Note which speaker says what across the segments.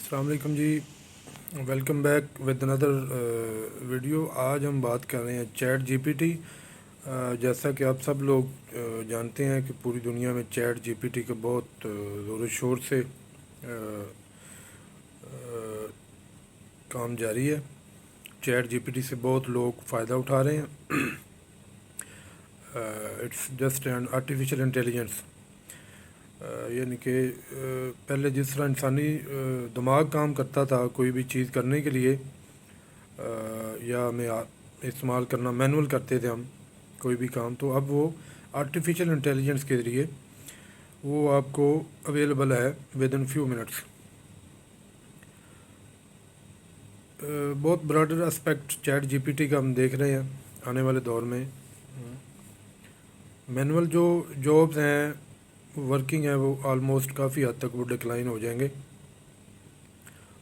Speaker 1: السلام علیکم جی، welcome back with another video. آج ہم بات کر رہے ہیں چیٹ جی پی ٹی۔ جیسا کہ آپ سب لوگ جانتے ہیں کہ پوری دنیا میں چیٹ جی پی ٹی کا بہت زور و شور سے کام جاری ہے۔ چیٹ جی پی ٹی سے بہت لوگ فائدہ اٹھا رہے ہیں۔ It's just an artificial intelligence, یعنی کہ پہلے جس طرح انسانی دماغ کام کرتا تھا کوئی بھی چیز کرنے کے لیے، یا ہمیں استعمال کرنا مینول کرتے تھے ہم کوئی بھی کام، تو اب وہ آرٹیفیشیل انٹیلیجنس کے ذریعے وہ آپ کو اویلیبل ہے ود ان فیو منٹس۔ بہت broader aspect chat G P T کا ہم دیکھ رہے ہیں آنے والے دور میں۔ مینول جو جابس ہیں ورکنگ ہیں وہ آلموسٹ کافی حد تک وہ ڈکلائن ہو جائیں گے۔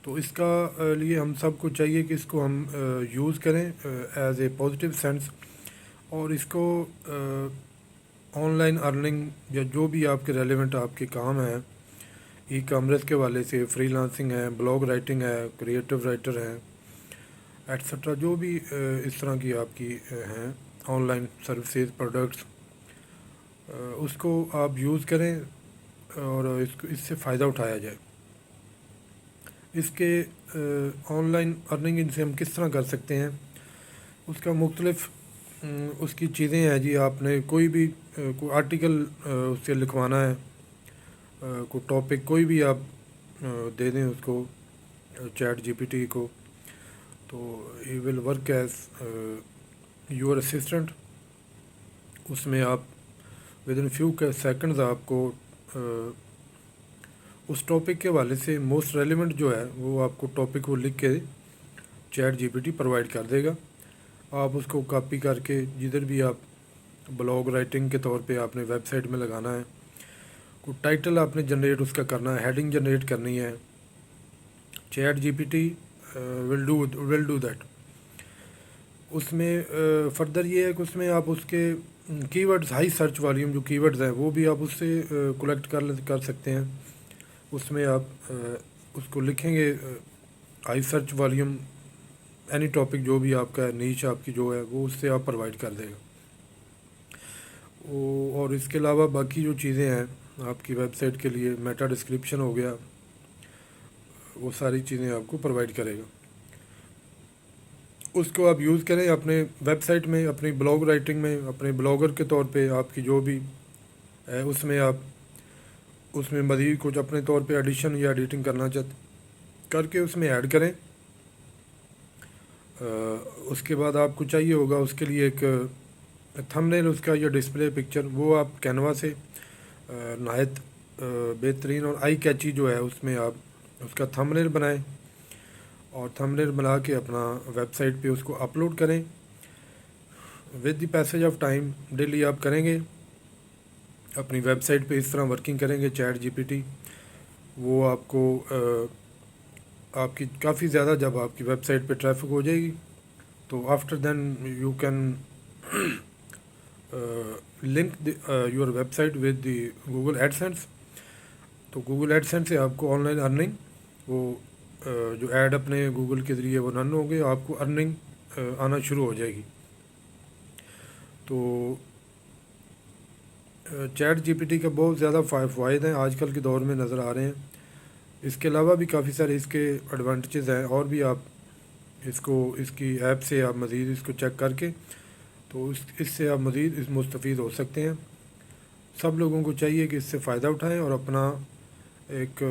Speaker 1: تو اس کا لیے ہم سب کو چاہیے کہ اس کو ہم یوز کریں ایز اے پازیٹیو سینس، اور اس کو آن لائن ارننگ یا جو بھی آپ کے ریلیونٹ آپ کے کام ہیں، ای کامرس کے والے سے، فری لانسنگ ہے، بلاگ رائٹنگ ہے، کریٹو رائٹر ہیں، ایٹسٹرا، جو بھی اس طرح کی آپ کی ہیں آن لائن سروسز پروڈکٹس، اس کو آپ یوز کریں اور اس سے فائدہ اٹھایا جائے۔ اس کے آن لائن ارننگ ان سے ہم کس طرح کر سکتے ہیں، اس کا مختلف اس کی چیزیں ہیں جی۔ آپ نے کوئی بھی کوئی آرٹیکل اس سے لکھوانا ہے، کوئی ٹاپک کوئی بھی آپ دے دیں اس کو چیٹ جی پی ٹی کو، تو he will work as your assistant. اس میں آپ ود ان فیو سیکنڈز آپ کو اس ٹاپک کے حوالے سے موسٹ ریلیونٹ جو ہے وہ آپ کو ٹاپک کو لکھ کے chat G P T provide کر دے گا۔ آپ اس کو کاپی کر کے جدھر بھی آپ بلاگ رائٹنگ کے طور پہ آپ نے ویب سائٹ میں لگانا ہے، کوئی ٹائٹل آپ نے جنریٹ اس کا کرنا ہے، ہیڈنگ جنریٹ کرنی ہے، chat G P T will do that. اس میں فردر یہ ہے کہ اس میں آپ اس کے کی ورڈز، ہائی سرچ والیوم جو کی ورڈز ہیں وہ بھی آپ اس سے کلیکٹ کر سکتے ہیں۔ اس میں آپ اس کو لکھیں گے high search volume, any topic جو بھی آپ کا ہے، نیچ آپ کی جو ہے وہ اس سے آپ پرووائڈ کر دے گا۔ اور اس کے علاوہ باقی جو چیزیں ہیں آپ کی ویب سائٹ کے لیے، میٹا ڈسکرپشن ہو گیا، وہ ساری چیزیں آپ کو پرووائڈ کرے گا۔ اس کو آپ یوز کریں اپنے ویب سائٹ میں، اپنی بلاگ رائٹنگ میں، اپنے بلاگر کے طور پہ آپ کی جو بھی ہے اس میں آپ اس میں مزید کچھ اپنے طور پہ ایڈیشن یا ایڈیٹنگ کرنا چاہتے کر کے اس میں ایڈ کریں۔ اس کے بعد آپ کو چاہیے ہوگا اس کے لیے ایک تھم نیل اس کا یا ڈسپلے پکچر، وہ آپ کینوا سے نہایت بہترین اور آئی کیچی جو ہے اس میں آپ اس کا تھم نیل بنائیں، اور تھم نیل بنا کے اپنا ویب سائٹ پہ اس کو اپلوڈ کریں۔ With the passage of time daily آپ کریں گے اپنی ویب سائٹ پہ، اس طرح ورکنگ کریں گے چیٹ جی پی ٹی، وہ آپ کو آپ کی کافی زیادہ جب آپ کی ویب سائٹ پہ ٹریفک ہو جائے گی تو after then you can link your website with the Google AdSense. تو گوگل ایڈ سینس سے آپ کو آن لائن ارننگ، وہ جو ایڈ اپنے گوگل کے ذریعے وہ رن ہوں گے، آپ کو ارننگ آنا شروع ہو جائے گی۔ تو چیٹ جی پی ٹی کا بہت زیادہ فوائد ہیں آج کل کے دور میں نظر آ رہے ہیں۔ اس کے علاوہ بھی کافی سارے اس کے ایڈوانٹیجز ہیں، اور بھی آپ اس کی ایپ سے آپ مزید اس کو چیک کر کے تو اس سے آپ مزید مستفید ہو سکتے ہیں۔ سب لوگوں کو چاہیے کہ اس سے فائدہ اٹھائیں اور اپنا ایک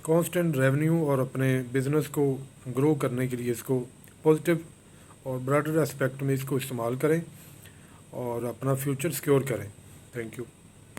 Speaker 1: کانسٹنٹ ریونیو اور اپنے بزنس کو گرو کرنے کے لیے اس کو پازیٹیو اور براڈر اسپیکٹ میں اس کو استعمال کریں اور اپنا فیوچر سیکیور کریں۔ Thank you.